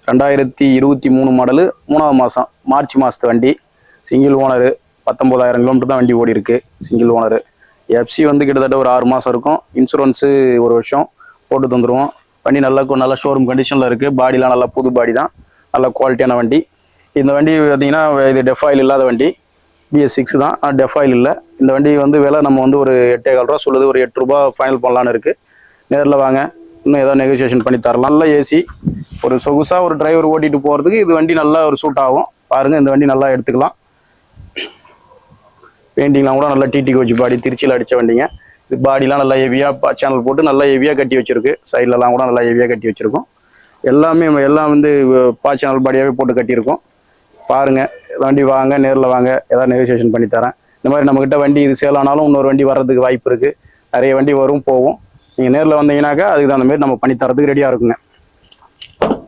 2023 model 3ஆவது மாதம் March மாதத்து வண்டி. Single owner. 19,000 கிலோமீட்டர் தான் வண்டி ஓடி இருக்கு. Single owner. எஃப்சி வந்து கிட்டத்தட்ட ஒரு 6 மாதம் இருக்கும். இன்சூரன்ஸு 1 வருஷம் போட்டு தந்துடுவோம். வண்டி நல்லா ஷோரூம் கண்டிஷனில் இருக்குது. பாடிலாம் நல்லா புது பாடி தான். நல்ல குவாலிட்டியான வண்டி. இந்த வண்டி பார்த்தீங்கன்னா இது டெஃப் ஆயில் இல்லாத வண்டி. BS6 தான். டெஃப் ஆயில் இல்லை. இந்த வண்டி வந்து விலை நம்ம வந்து ஒரு 8,15 ரூபா சொல்லுது. ஒரு 8 ரூபா ஃபைனல் பண்ணலான்னு இருக்குது. நேரில் வாங்க, இன்னும் ஏதாவது நெகோசியேஷன் பண்ணி தரலாம். நல்ல ஏசி, ஒரு சொகுசாக ஒரு டிரைவர் ஓட்டிட்டு போகிறதுக்கு இது வண்டி நல்லா ஒரு சூட் ஆகும். பாருங்கள், இந்த வண்டி நல்லா எடுத்துக்கலாம். பெயிண்டிங்லாம் கூட நல்லா டிடி கோச் பாடி, திருச்சியில் அடித்த வண்டிங்க. இது பாடிலாம் நல்லா ஹெவியாக சேனல் போட்டு நல்லா ஹெவியாக கட்டி வச்சிருக்கு. சைட்லலாம் கூட நல்லா ஹெவியாக கட்டி வச்சுருக்கோம். எல்லாம் வந்து சேனல் பாடியாகவே போட்டு கட்டியிருக்கோம். பாருங்கள், வண்டி வாங்க, நேரில் வாங்க, ஏதாவது நெகோசியேஷன் பண்ணி தரேன். இந்த மாதிரி நம்மக்கிட்ட வண்டி இது சேல் ஆனாலும் இன்னொரு வண்டி வர்றதுக்கு வாய்ப்பு இருக்குது. நிறைய வண்டி வரும் போகும். நீங்கள் நேரில் வந்தீங்கன்னாக்கா அதுக்கு தகுந்த மாதிரி நம்ம பண்ணி தரதுக்கு ரெடியாக இருக்குங்க.